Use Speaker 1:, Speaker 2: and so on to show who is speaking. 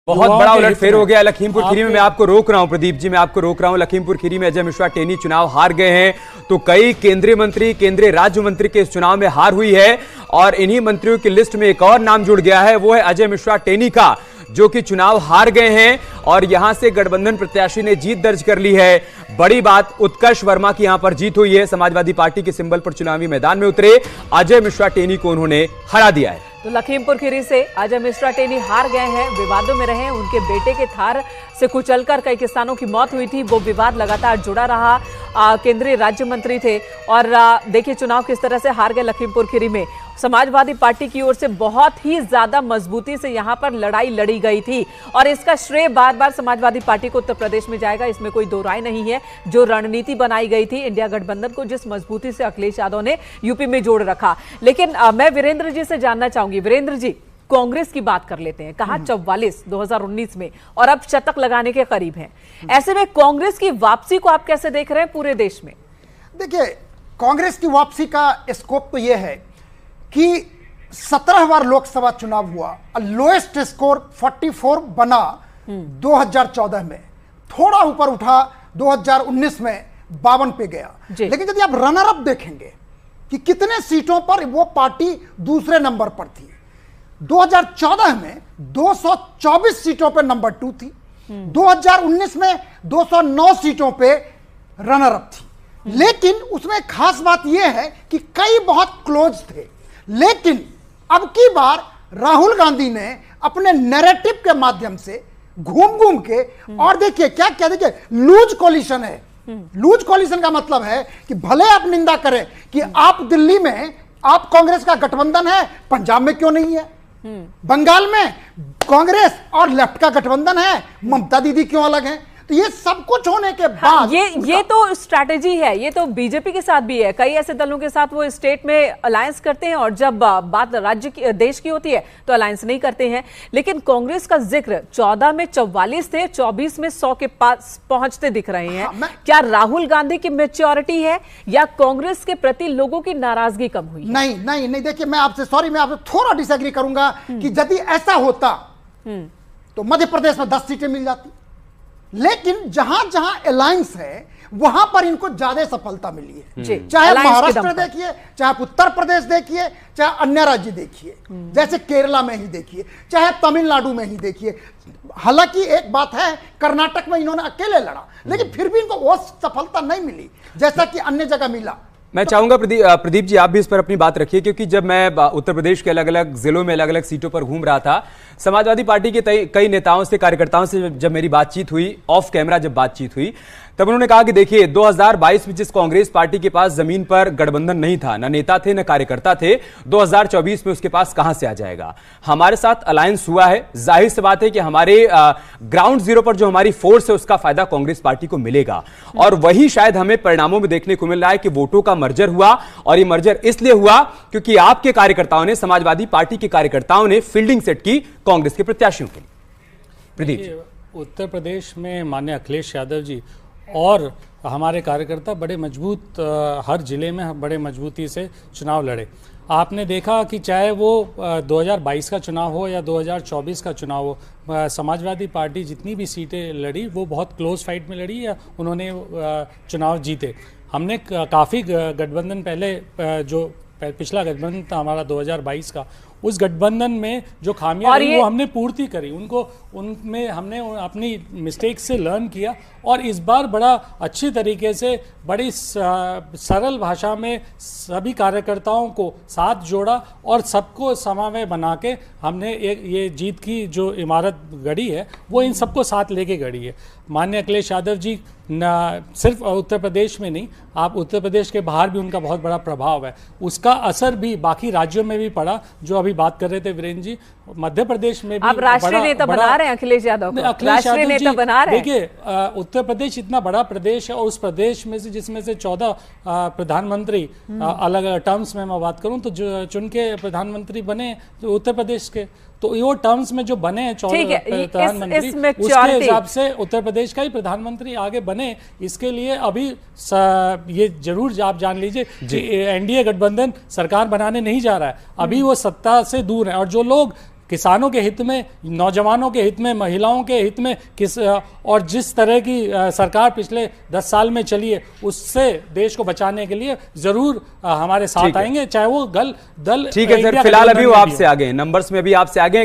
Speaker 1: बहुत बड़ा उलटफेर हो गया लखीमपुर खीरी में। मैं आपको रोक रहा हूं प्रदीप जी, मैं आपको रोक रहा हूं। लखीमपुर खीरी में अजय मिश्रा टेनी चुनाव हार गए हैं, तो कई केंद्रीय मंत्री, केंद्रीय राज्य मंत्री के इस चुनाव में हार हुई है और इन्हीं मंत्रियों की लिस्ट में एक और नाम जुड़ गया है, वो है अजय मिश्रा टेनी का, जो कि चुनाव हार गए हैं और यहां से गठबंधन प्रत्याशी ने जीत दर्ज कर ली है। बड़ी बात, उत्कर्ष वर्मा की यहां पर जीत हुई है। समाजवादी पार्टी के सिंबल पर चुनावी मैदान में उतरे अजय मिश्रा टेनी को उन्होंने हरा दिया है।
Speaker 2: तो लखीमपुर खीरी से अजय मिश्रा टेनी हार गए हैं, विवादों में रहे। उनके बेटे के थार से कुचलकर कई किसानों की मौत हुई थी, वो विवाद लगातार जुड़ा रहा। केंद्रीय राज्य मंत्री थे और देखिए चुनाव किस तरह से हार गए लखीमपुर खीरी में। समाजवादी पार्टी की ओर से बहुत ही ज्यादा मजबूती से यहां पर लड़ाई लड़ी गई थी और इसका श्रेय बार बार समाजवादी पार्टी को उत्तर प्रदेश में जाएगा, इसमें कोई दो राय नहीं है। जो रणनीति बनाई गई थी इंडिया गठबंधन को, जिस मजबूती से अखिलेश यादव ने यूपी में जोड़ रखा। लेकिन मैं वीरेंद्र जी से जानना चाहूंगी, वीरेंद्र जी कांग्रेस की बात कर लेते हैं। कहा 44 2019 में और अब शतक लगाने के करीब हैं। ऐसे में कांग्रेस की वापसी को आप कैसे देख रहे हैं पूरे देश में?
Speaker 3: देखिए, कांग्रेस की वापसी का स्कोप तो यह है कि 17 बार लोकसभा चुनाव हुआ और लोएस्ट स्कोर 44 बना 2014 में, थोड़ा ऊपर उठा 2019 में 52 पे गया। लेकिन यदि आप रनर अप देखेंगे कि कितने सीटों पर वो पार्टी दूसरे नंबर पर थी, 2014 में 224 सीटों पर नंबर 2 थी, 2019 में 209 सीटों पे रनर अप थी। लेकिन उसमें खास बात यह है कि कई बहुत क्लोज थे। लेकिन अब की बार राहुल गांधी ने अपने नैरेटिव के माध्यम से घूम घूम के, और देखिए क्या क्या, देखिए लूज कोलिशन है। लूज कोलिशन का मतलब है कि भले आप निंदा करें कि आप दिल्ली में आप कांग्रेस का गठबंधन है, पंजाब में क्यों नहीं है? बंगाल में कांग्रेस और लेफ्ट का गठबंधन है, ममता दीदी क्यों अलग है? तो ये सब कुछ होने के बाद
Speaker 2: ये तो स्ट्रैटेजी है, ये तो बीजेपी के साथ भी है। कई ऐसे दलों के साथ वो स्टेट में अलायंस करते हैं और जब बात राज्य की, देश की होती है तो अलायंस नहीं करते हैं। लेकिन कांग्रेस का जिक्र 14 में 44 थे, 24 में 100 के पास पहुंचते दिख रहे हैं। क्या राहुल गांधी की मैच्योरिटी है या कांग्रेस के प्रति लोगों की नाराजगी कम हुई?
Speaker 3: नहीं नहीं नहीं, देखिए मैं आपसे थोड़ा डिसएग्री करूंगा कि यदि ऐसा होता तो मध्य प्रदेश में 10 सीटें मिल जाती। लेकिन जहां जहां अलायंस है वहां पर इनको ज्यादा सफलता मिली है। चाहे महाराष्ट्र देखिए, चाहे उत्तर प्रदेश देखिए, चाहे अन्य राज्य देखिए, जैसे केरला में ही देखिए, चाहे तमिलनाडु में ही देखिए। हालांकि एक बात है, कर्नाटक में इन्होंने अकेले लड़ा, लेकिन फिर भी इनको वो सफलता नहीं मिली जैसा कि अन्य जगह मिला।
Speaker 1: मैं चाहूंगा प्रदीप जी आप भी इस पर अपनी बात रखिए, क्योंकि जब मैं उत्तर प्रदेश के अलग अलग जिलों में अलग अलग सीटों पर घूम रहा था, समाजवादी पार्टी के कई नेताओं से, कार्यकर्ताओं से जब मेरी बातचीत हुई, ऑफ कैमरा जब बातचीत हुई, तब उन्होंने कहा कि देखिए 2022 में जिस कांग्रेस पार्टी के पास जमीन पर गठबंधन नहीं था, न नेता थे न कार्यकर्ता थे, 2024 में उसके पास कहां से आ जाएगा? हमारे साथ अलायंस हुआ है, जाहिर सी बात है कि हमारे ग्राउंड जीरो पर जो हमारी फोर्स है उसका फायदा कांग्रेस पार्टी को मिलेगा। और वही शायद हमें परिणामों में देखने को मिल रहा है कि वोटों का मर्जर हुआ, और ये मर्जर इसलिए हुआ क्योंकि आपके कार्यकर्ताओं ने, समाजवादी पार्टी के कार्यकर्ताओं ने फील्डिंग सेट की कांग्रेस के प्रत्याशियों के लिए। प्रदीप जी,
Speaker 4: उत्तर प्रदेश में माननीय अखिलेश यादव जी और हमारे कार्यकर्ता बड़े मजबूत, हर जिले में बड़े मजबूती से चुनाव लड़े। आपने देखा कि चाहे वो 2022 का चुनाव हो या 2024 का चुनाव हो, समाजवादी पार्टी जितनी भी सीटें लड़ी वो बहुत क्लोज फाइट में लड़ी या उन्होंने चुनाव जीते। हमने काफ़ी गठबंधन पहले, जो पिछला गठबंधन था हमारा 2022 का, उस गठबंधन में जो खामियां रही वो हमने पूर्ति करी, उनमें हमने अपनी मिस्टेक से लर्न किया और इस बार बड़ा अच्छी तरीके से, बड़ी सरल भाषा में सभी कार्यकर्ताओं को साथ जोड़ा और सबको समन्वय बना के हमने ये जीत की जो इमारत गढ़ी है वो इन सबको साथ लेके गढ़ी है। माननीय अखिलेश यादव जी न सिर्फ उत्तर प्रदेश में नहीं, आप उत्तर प्रदेश के बाहर भी उनका बहुत बड़ा प्रभाव है, उसका असर भी बाकी राज्यों में भी पड़ा। जो अभी बात कर रहे थे वीरेंद्र जी, मध्य प्रदेश में भी
Speaker 2: आप राष्ट्रीय नेता बना रहे हैं अखिलेश यादव को, राष्ट्रीय नेता बना रहे हैं।
Speaker 4: देखिए उत्तर प्रदेश इतना बड़ा प्रदेश है और उस प्रदेश में से, जिसमें से 14 प्रधानमंत्री अलग अलग टर्म्स में मैं बात करूं तो जो चुन के प्रधानमंत्री बने तो उत्तर प्रदेश के, तो वो टर्म्स में जो बने हैं 14 प्रधानमंत्री, उसके हिसाब से उत्तर प्रदेश का ही प्रधानमंत्री आगे बने। इसके लिए अभी ये जरूर आप जान लीजिए कि एनडीए गठबंधन सरकार बनाने नहीं जा रहा है, अभी वो सत्ता से दूर है। और जो लोग किसानों के हित में, नौजवानों के हित में, महिलाओं के हित में और जिस तरह की सरकार पिछले 10 साल में चली है उससे देश को बचाने के लिए जरूर हमारे साथ आएंगे, चाहे वो दल
Speaker 1: ठीक है सर, फिलहाल अभी वो आपसे आगे हैं, नंबर्स में भी आपसे आगे हैं।